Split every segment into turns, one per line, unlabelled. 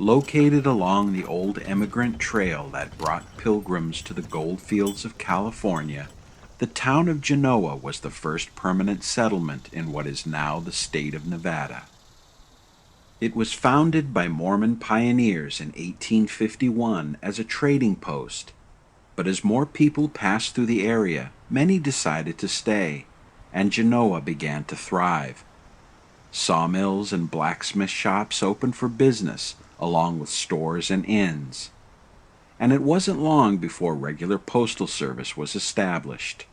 Located along the old emigrant trail that brought pilgrims to the goldfields of California, the town of Genoa was the first permanent settlement in what is now the state of Nevada. It was founded by Mormon pioneers in 1851 as a trading post, but as more people passed through the area, many decided to stay, and Genoa began to thrive. Sawmills and blacksmith shops opened for business, along with stores and inns. And it wasn't long before regular postal service was established.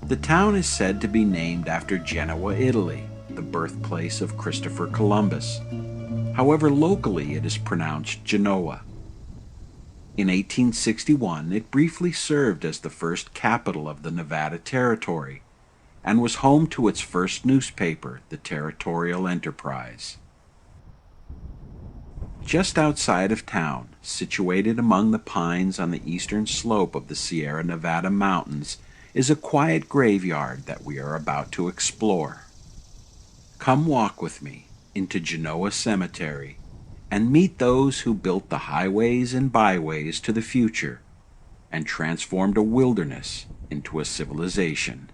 The town is said to be named after Genoa, Italy, the birthplace of Christopher Columbus. However, locally it is pronounced Genoa. In 1861, it briefly served as the first capital of the Nevada Territory, and was home to its first newspaper, the Territorial Enterprise. Just outside of town, situated among the pines on the eastern slope of the Sierra Nevada mountains, is a quiet graveyard that we are about to explore. Come walk with me into Genoa Cemetery and meet those who built the highways and byways to the future and transformed a wilderness into a civilization.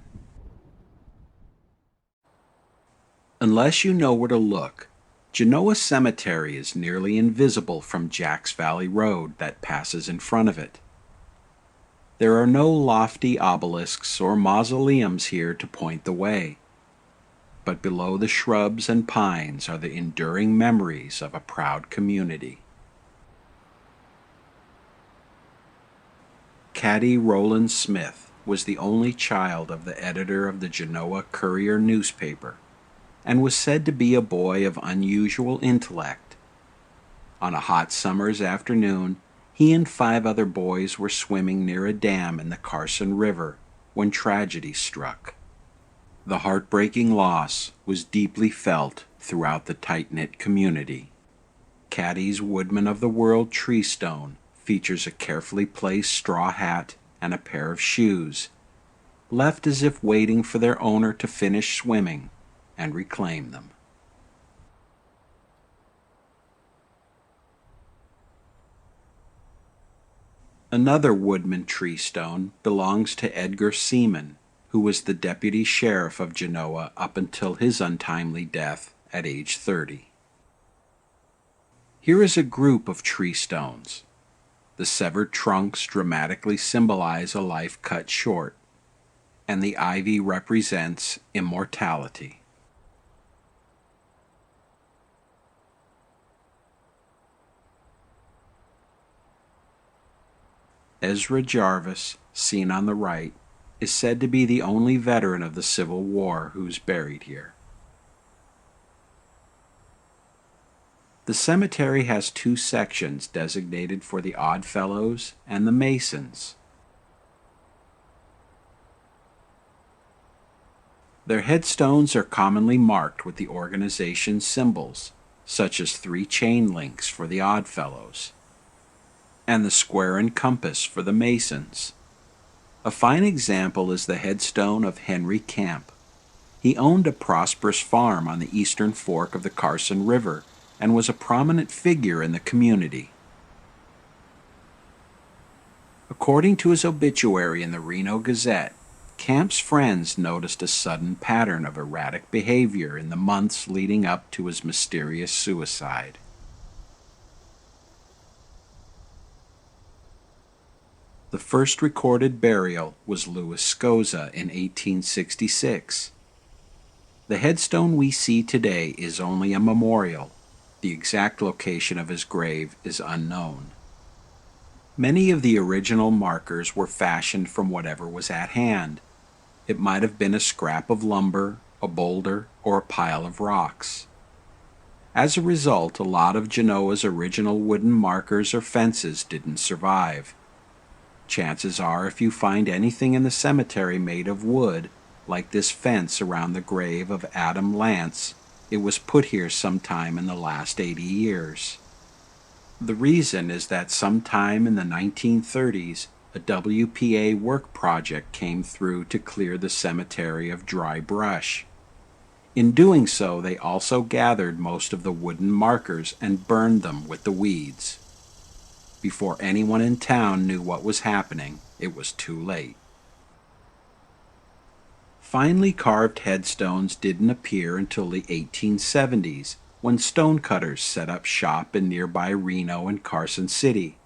Unless you know where to look, Genoa Cemetery is nearly invisible from Jacks Valley Road that passes in front of it. There are no lofty obelisks or mausoleums here to point the way, but below the shrubs and pines are the enduring memories of a proud community. Caddy Roland Smith was the only child of the editor of the Genoa Courier newspaper, and was said to be a boy of unusual intellect. On a hot summer's afternoon, he and 5 other boys were swimming near a dam in the Carson River when tragedy struck. The heartbreaking loss was deeply felt throughout the tight-knit community. Caddy's Woodman of the World tree stone features a carefully placed straw hat and a pair of shoes, left as if waiting for their owner to finish swimming and reclaim them. Another Woodman tree stone belongs to Edgar Seaman, who was the deputy sheriff of Genoa up until his untimely death at age 30. Here is a group of tree stones. The severed trunks dramatically symbolize a life cut short, and the ivy represents immortality. Ezra Jarvis, seen on the right, is said to be the only veteran of the Civil War who's buried here. The cemetery has 2 sections designated for the Oddfellows and the Masons. Their headstones are commonly marked with the organization's symbols, such as 3 chain links for the Oddfellows, and the square and compass for the Masons. A fine example is the headstone of Henry Camp. He owned a prosperous farm on the eastern fork of the Carson River and was a prominent figure in the community. According to his obituary in the Reno Gazette, Camp's friends noticed a sudden pattern of erratic behavior in the months leading up to his mysterious suicide. The first recorded burial was Louis Scoza in 1866. The headstone we see today is only a memorial. The exact location of his grave is unknown. Many of the original markers were fashioned from whatever was at hand. It might have been a scrap of lumber, a boulder, or a pile of rocks. As a result, a lot of Genoa's original wooden markers or fences didn't survive. Chances are, if you find anything in the cemetery made of wood, like this fence around the grave of Adam Lance, it was put here sometime in the last 80 years. The reason is that sometime in the 1930s, a WPA work project came through to clear the cemetery of dry brush. In doing so, they also gathered most of the wooden markers and burned them with the weeds. Before anyone in town knew what was happening, it was too late. Finely carved headstones didn't appear until the 1870s, when stonecutters set up shop in nearby Reno and Carson City.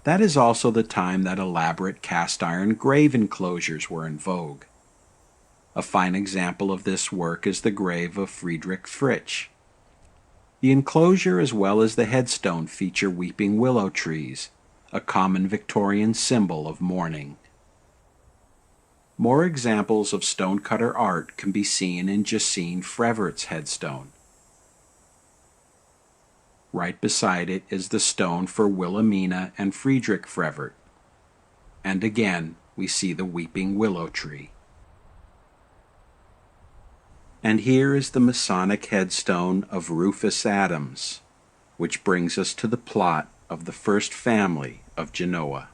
That is also the time that elaborate cast-iron grave enclosures were in vogue. A fine example of this work is the grave of Friedrich Fritsch. The enclosure as well as the headstone feature weeping willow trees, a common Victorian symbol of mourning. More examples of stonecutter art can be seen in Jacine Frevert's headstone. Right beside it is the stone for Wilhelmina and Friedrich Frevert. And again, we see the weeping willow tree. And here is the Masonic headstone of Rufus Adams, which brings us to the plot of the first family of Genoa.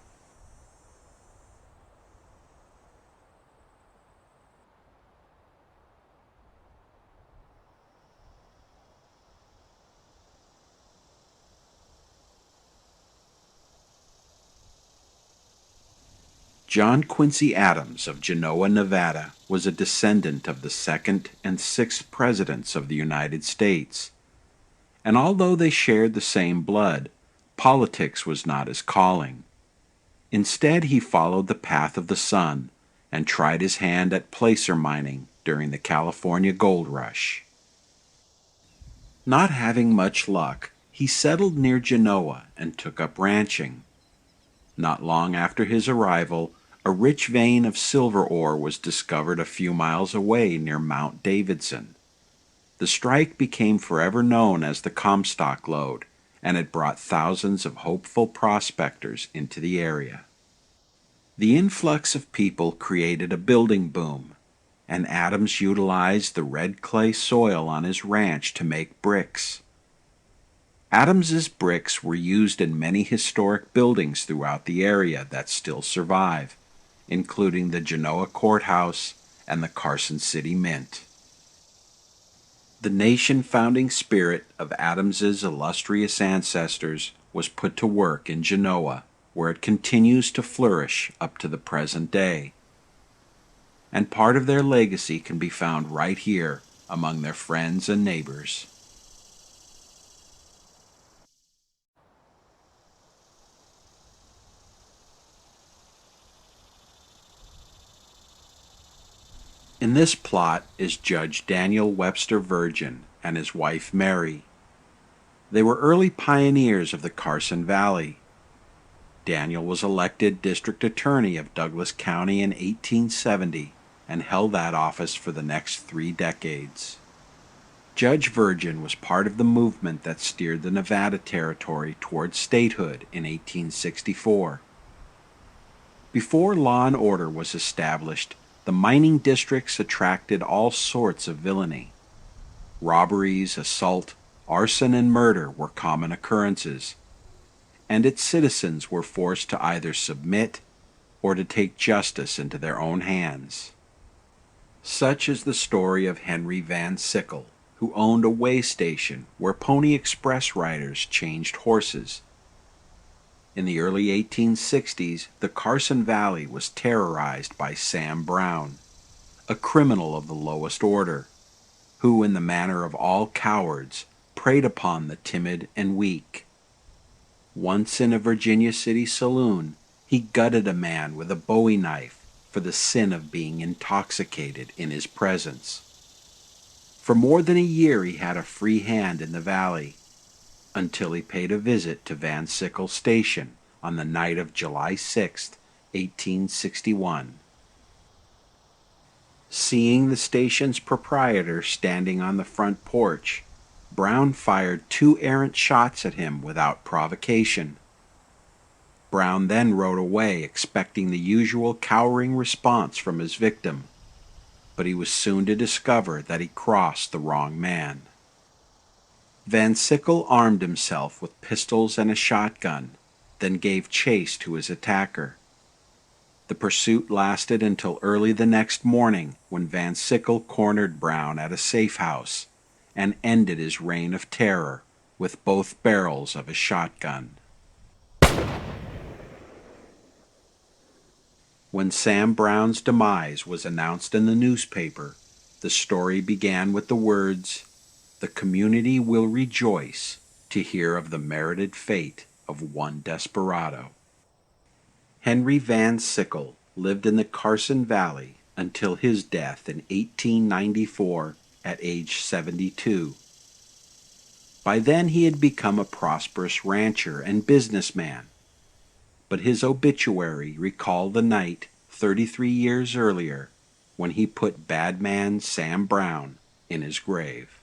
John Quincy Adams of Genoa, Nevada, was a descendant of the second and sixth presidents of the United States. And although they shared the same blood, politics was not his calling. Instead, he followed the path of the sun and tried his hand at placer mining during the California gold rush. Not having much luck, he settled near Genoa and took up ranching. Not long after his arrival, a rich vein of silver ore was discovered a few miles away near Mount Davidson. The strike became forever known as the Comstock Lode, and it brought thousands of hopeful prospectors into the area. The influx of people created a building boom, and Adams utilized the red clay soil on his ranch to make bricks. Adams's bricks were used in many historic buildings throughout the area that still survive, including the Genoa Courthouse and the Carson City Mint. The nation-founding spirit of Adams's illustrious ancestors was put to work in Genoa, where it continues to flourish up to the present day. And part of their legacy can be found right here among their friends and neighbors. In this plot is Judge Daniel Webster Virgin and his wife Mary. They were early pioneers of the Carson Valley. Daniel was elected district attorney of Douglas County in 1870 and held that office for the next 3 decades. Judge Virgin was part of the movement that steered the Nevada Territory toward statehood in 1864. Before law and order was established, the mining districts attracted all sorts of villainy. Robberies, assault, arson, and murder were common occurrences, and its citizens were forced to either submit or to take justice into their own hands. Such is the story of Henry Van Sickle, who owned a way station where Pony Express riders changed horses. In the early 1860s, the Carson Valley was terrorized by Sam Brown, a criminal of the lowest order, who, in the manner of all cowards, preyed upon the timid and weak. Once in a Virginia City saloon, he gutted a man with a bowie knife for the sin of being intoxicated in his presence. For more than a year he had a free hand in the valley, until he paid a visit to Van Sickle Station on the night of July 6, 1861. Seeing the station's proprietor standing on the front porch, Brown fired 2 errant shots at him without provocation. Brown then rode away, expecting the usual cowering response from his victim, but he was soon to discover that he crossed the wrong man. Van Sickle armed himself with pistols and a shotgun, then gave chase to his attacker. The pursuit lasted until early the next morning when Van Sickle cornered Brown at a safe house and ended his reign of terror with both barrels of a shotgun. When Sam Brown's demise was announced in the newspaper, the story began with the words, "The community will rejoice to hear of the merited fate of one desperado." Henry Van Sickle lived in the Carson Valley until his death in 1894 at age 72. By then he had become a prosperous rancher and businessman, but his obituary recalled the night 33 years earlier when he put bad man Sam Brown in his grave.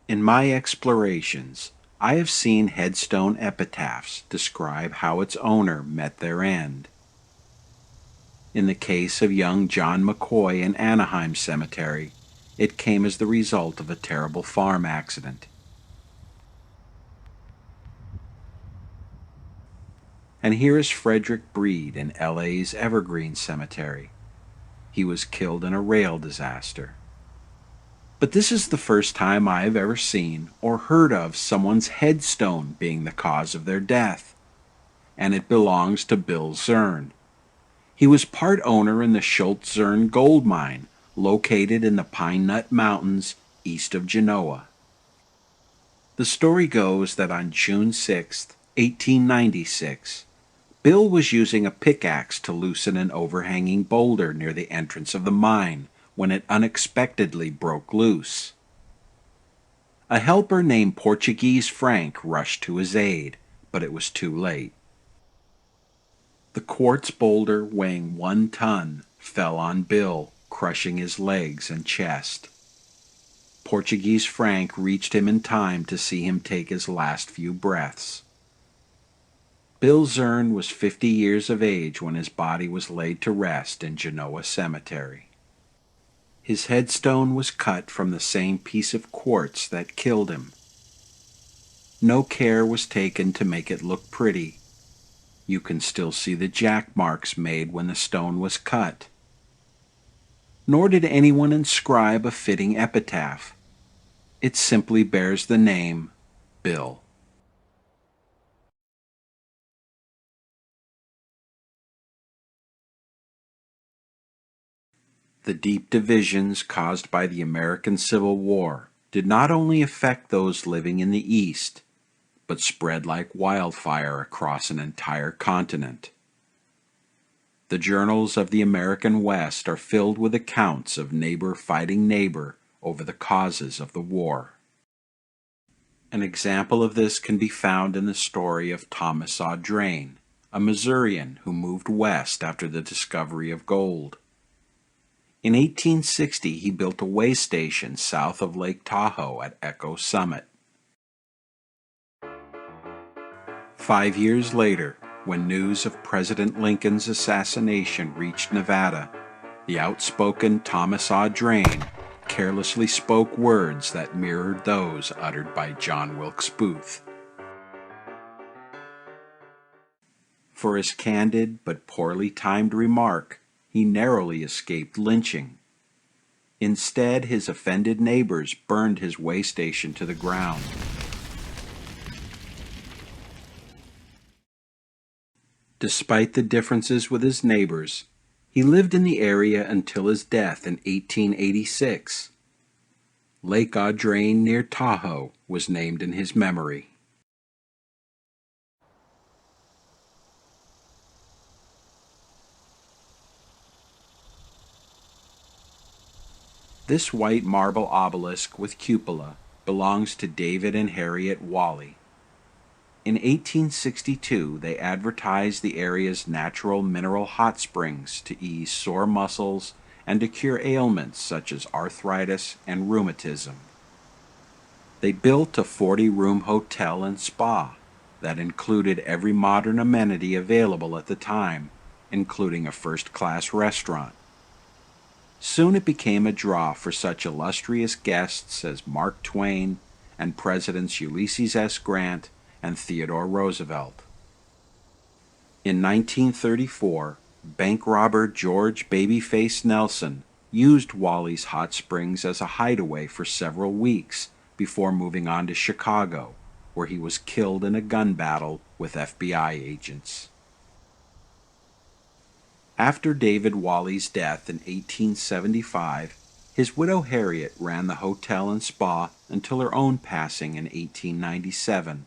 In my explorations, I have seen headstone epitaphs describe how its owner met their end. In the case of young John McKoy in Anaheim Cemetery, it came as the result of a terrible farm accident. And here is Frederick Breed in LA's Evergreen Cemetery. He was killed in a rail disaster. But this is the first time I have ever seen or heard of someone's headstone being the cause of their death, and it belongs to Bill Zern. He was part owner in the Schultz-Zern gold mine, located in the Pine Nut Mountains east of Genoa. The story goes that on June 6, 1896, Bill was using a pickaxe to loosen an overhanging boulder near the entrance of the mine when it unexpectedly broke loose. A helper named Portuguese Frank rushed to his aid, but it was too late. The quartz boulder, weighing 1 ton, fell on Bill, crushing his legs and chest. Portuguese Frank reached him in time to see him take his last few breaths. Bill Zern was 50 years of age when his body was laid to rest in Genoa Cemetery. His headstone was cut from the same piece of quartz that killed him. No care was taken to make it look pretty. You can still see the jack marks made when the stone was cut. Nor did anyone inscribe a fitting epitaph. It simply bears the name Bill. The deep divisions caused by the American Civil War did not only affect those living in the East, but spread like wildfire across an entire continent. The journals of the American West are filled with accounts of neighbor fighting neighbor over the causes of the war. An example of this can be found in the story of Thomas Audrain, a Missourian who moved west after the discovery of gold. In 1860, he built a way station south of Lake Tahoe at Echo Summit. 5 years later, when news of President Lincoln's assassination reached Nevada, the outspoken Thomas Audrain carelessly spoke words that mirrored those uttered by John Wilkes Booth. For his candid but poorly timed remark, he narrowly escaped lynching. Instead, his offended neighbors burned his way station to the ground. Despite the differences with his neighbors, he lived in the area until his death in 1886. Lake Audrain near Tahoe was named in his memory. This white marble obelisk with cupola belongs to David and Harriet Wally. In 1862, they advertised the area's natural mineral hot springs to ease sore muscles and to cure ailments such as arthritis and rheumatism. They built a 40-room hotel and spa that included every modern amenity available at the time, including a first-class restaurant. Soon it became a draw for such illustrious guests as Mark Twain and Presidents Ulysses S. Grant and Theodore Roosevelt. In 1934, bank robber George Babyface Nelson used Wally's hot springs as a hideaway for several weeks before moving on to Chicago, where he was killed in a gun battle with FBI agents. After David Wally's death in 1875, his widow Harriet ran the hotel and spa until her own passing in 1897.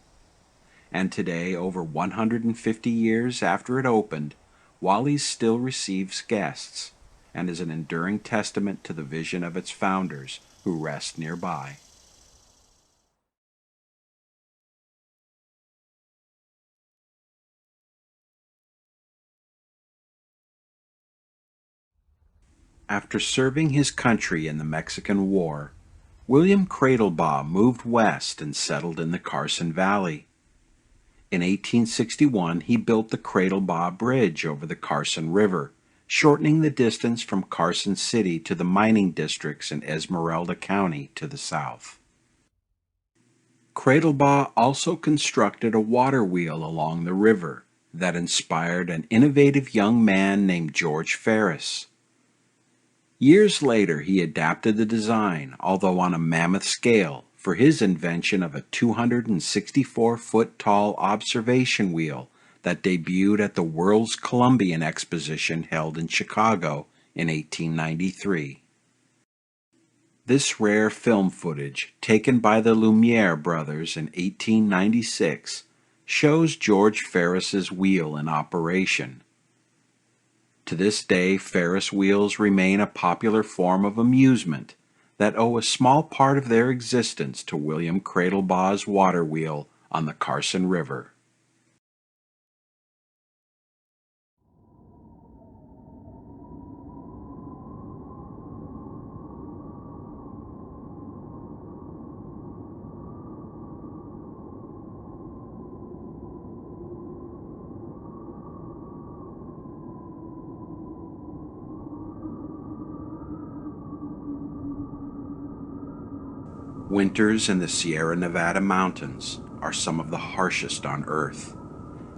And today, over 150 years after it opened, Wally's still receives guests and is an enduring testament to the vision of its founders who rest nearby. After serving his country in the Mexican War, William Cradlebaugh moved west and settled in the Carson Valley. In 1861, he built the Cradlebaugh Bridge over the Carson River, shortening the distance from Carson City to the mining districts in Esmeralda County to the south. Cradlebaugh also constructed a water wheel along the river that inspired an innovative young man named George Ferris. Years later, he adapted the design, although on a mammoth scale, for his invention of a 264-foot-tall observation wheel that debuted at the World's Columbian Exposition held in Chicago in 1893. This rare film footage, taken by the Lumiere brothers in 1896, shows George Ferris's wheel in operation. To this day, Ferris wheels remain a popular form of amusement that owe a small part of their existence to William Cradlebaugh's water wheel on the Carson River. Winters in the Sierra Nevada mountains are some of the harshest on Earth,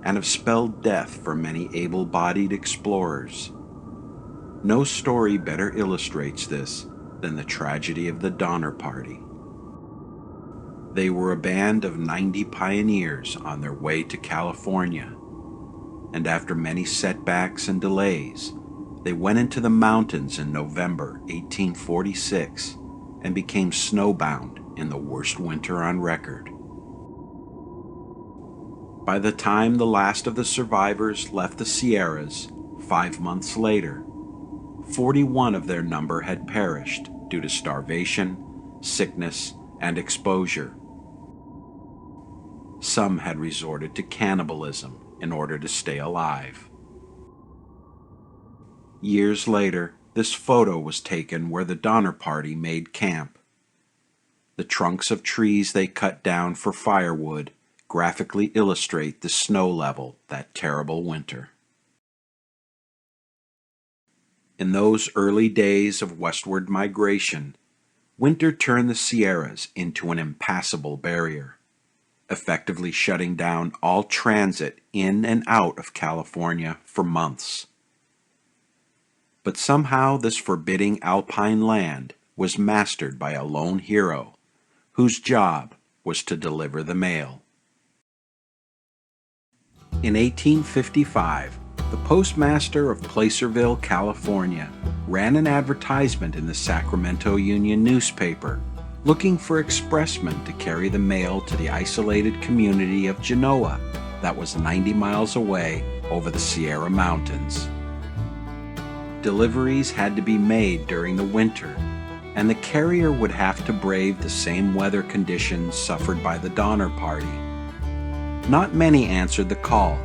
and have spelled death for many able-bodied explorers. No story better illustrates this than the tragedy of the Donner Party. They were a band of 90 pioneers on their way to California, and after many setbacks and delays, they went into the mountains in November 1846 and became snowbound in the worst winter on record. By the time the last of the survivors left the Sierras, 5 months later, 41 of their number had perished due to starvation, sickness, and exposure. Some had resorted to cannibalism in order to stay alive. Years later, this photo was taken where the Donner Party made camp. The trunks of trees they cut down for firewood graphically illustrate the snow level that terrible winter. In those early days of westward migration, winter turned the Sierras into an impassable barrier, effectively shutting down all transit in and out of California for months. But somehow this forbidding alpine land was mastered by a lone hero, whose job was to deliver the mail. In 1855, the postmaster of Placerville, California, ran an advertisement in the Sacramento Union newspaper looking for expressmen to carry the mail to the isolated community of Genoa that was 90 miles away over the Sierra Mountains. Deliveries had to be made during the winter, and the carrier would have to brave the same weather conditions suffered by the Donner Party. Not many answered the call,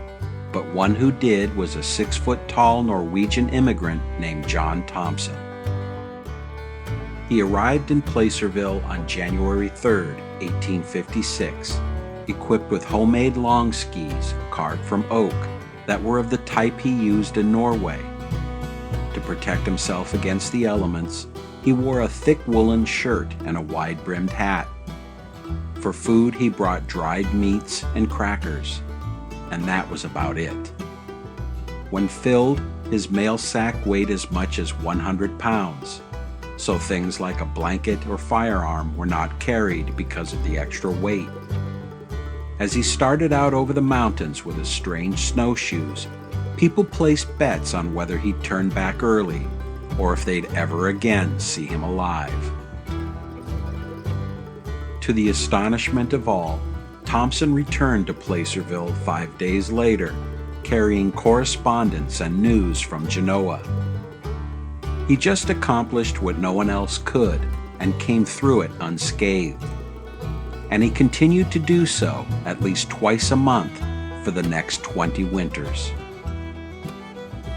but one who did was a 6-foot-tall Norwegian immigrant named John Thompson. He arrived in Placerville on January 3, 1856, equipped with homemade long skis carved from oak that were of the type he used in Norway. To protect himself against the elements, he wore a thick woolen shirt and a wide-brimmed hat. For food, he brought dried meats and crackers, and that was about it. When filled, his mail sack weighed as much as 100 pounds, so things like a blanket or firearm were not carried because of the extra weight. As he started out over the mountains with his strange snowshoes, people placed bets on whether he'd turn back early or if they'd ever again see him alive. To the astonishment of all, Thompson returned to Placerville 5 days later, carrying correspondence and news from Genoa. He just accomplished what no one else could and came through it unscathed. And he continued to do so at least twice a month for the next 20 winters.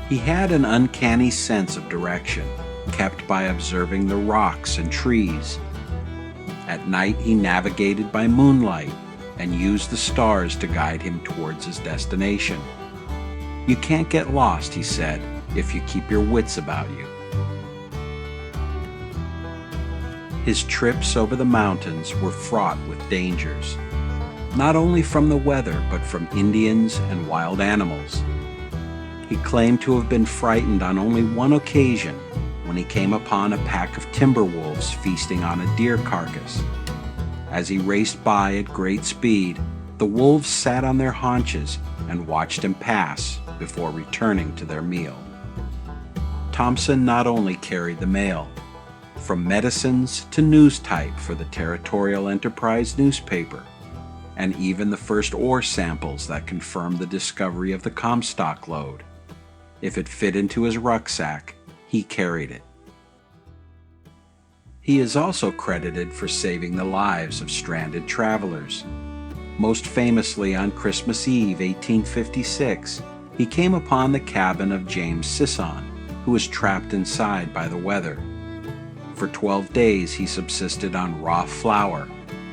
He had an uncanny sense of direction, kept by observing the rocks and trees. At night he navigated by moonlight and used the stars to guide him towards his destination. You can't get lost, he said, if you keep your wits about you. His trips over the mountains were fraught with dangers, not only from the weather but from Indians and wild animals. He claimed to have been frightened on only one occasion when he came upon a pack of timber wolves feasting on a deer carcass. As he raced by at great speed, the wolves sat on their haunches and watched him pass before returning to their meal. Thompson not only carried the mail, from medicines to news type for the Territorial Enterprise newspaper, and even the first ore samples that confirmed the discovery of the Comstock lode. If it fit into his rucksack, he carried it. He is also credited for saving the lives of stranded travelers. Most famously on Christmas Eve, 1856, he came upon the cabin of James Sisson, who was trapped inside by the weather. For 12 days he subsisted on raw flour,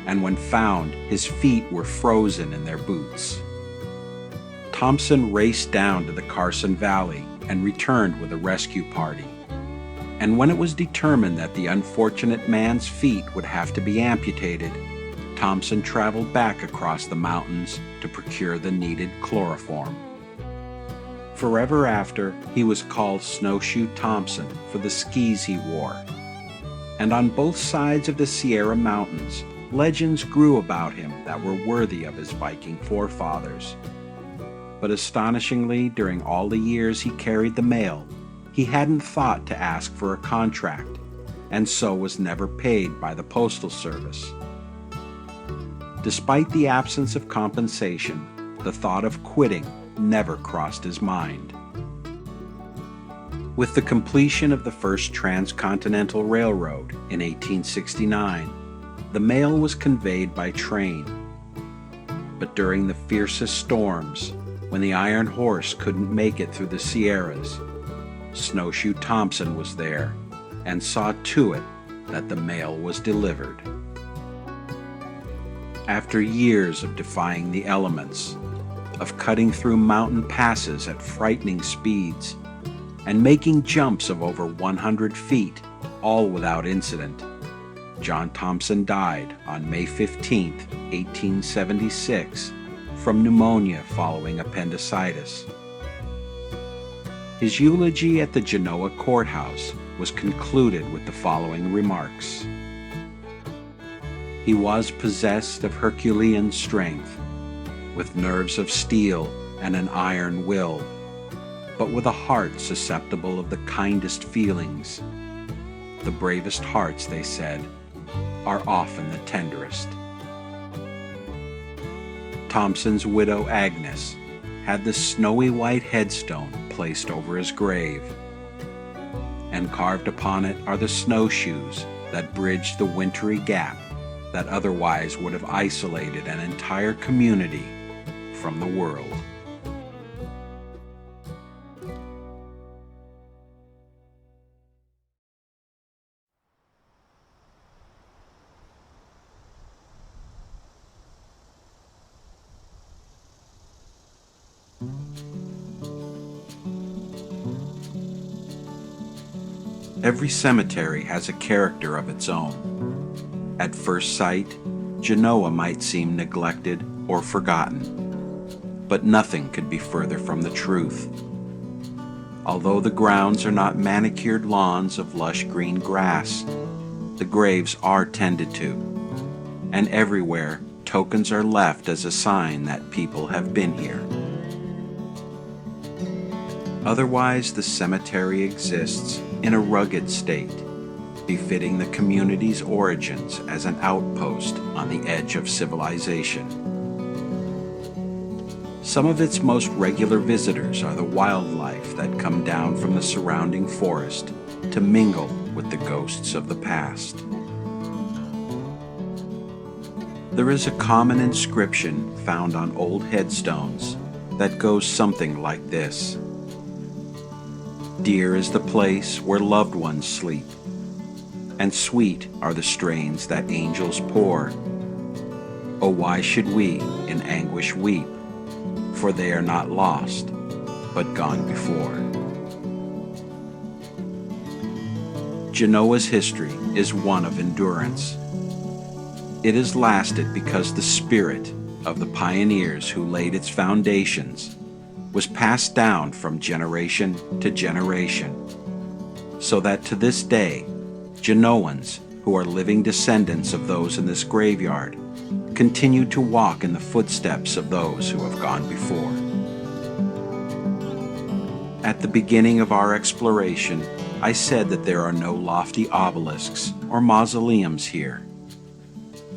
and when found, his feet were frozen in their boots. Thompson raced down to the Carson Valley and returned with a rescue party. And when it was determined that the unfortunate man's feet would have to be amputated, Thompson traveled back across the mountains to procure the needed chloroform. Forever after, he was called Snowshoe Thompson for the skis he wore. And on both sides of the Sierra Mountains, legends grew about him that were worthy of his Viking forefathers. But astonishingly, during all the years he carried the mail, he hadn't thought to ask for a contract, and so was never paid by the Postal Service. Despite the absence of compensation, the thought of quitting never crossed his mind. With the completion of the first transcontinental railroad in 1869, the mail was conveyed by train. But during the fiercest storms, when the iron horse couldn't make it through the Sierras, Snowshoe Thompson was there and saw to it that the mail was delivered. After years of defying the elements, of cutting through mountain passes at frightening speeds, and making jumps of over 100 feet, all without incident, John Thompson died on May 15, 1876, from pneumonia following appendicitis. His eulogy at the Genoa courthouse was concluded with the following remarks. He was possessed of Herculean strength, with nerves of steel and an iron will, but with a heart susceptible of the kindest feelings. The bravest hearts, they said, are often the tenderest. Thompson's widow, Agnes, had the snowy white headstone placed over his grave, and carved upon it are the snowshoes that bridged the wintry gap that otherwise would have isolated an entire community from the world. Every cemetery has a character of its own. At first sight, Genoa might seem neglected or forgotten, but nothing could be further from the truth. Although the grounds are not manicured lawns of lush green grass, the graves are tended to, and everywhere tokens are left as a sign that people have been here. Otherwise, the cemetery exists in a rugged state, befitting the community's origins as an outpost on the edge of civilization. Some of its most regular visitors are the wildlife that come down from the surrounding forest to mingle with the ghosts of the past. There is a common inscription found on old headstones that goes something like this: "Dear is the place where loved ones sleep, and sweet are the strains that angels pour. Oh, why should we in anguish weep? For they are not lost, but gone before." Genoa's history is one of endurance. It has lasted because the spirit of the pioneers who laid its foundations was passed down from generation to generation, so that to this day, Genoans, who are living descendants of those in this graveyard, continue to walk in the footsteps of those who have gone before. At the beginning of our exploration, I said that there are no lofty obelisks or mausoleums here,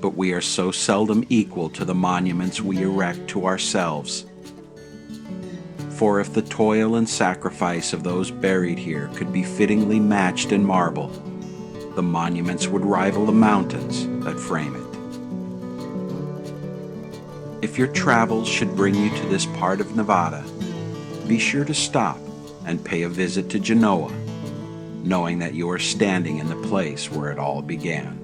but we are so seldom equal to the monuments we erect to ourselves. For if the toil and sacrifice of those buried here could be fittingly matched in marble, the monuments would rival the mountains that frame it. If your travels should bring you to this part of Nevada, be sure to stop and pay a visit to Genoa, knowing that you are standing in the place where it all began.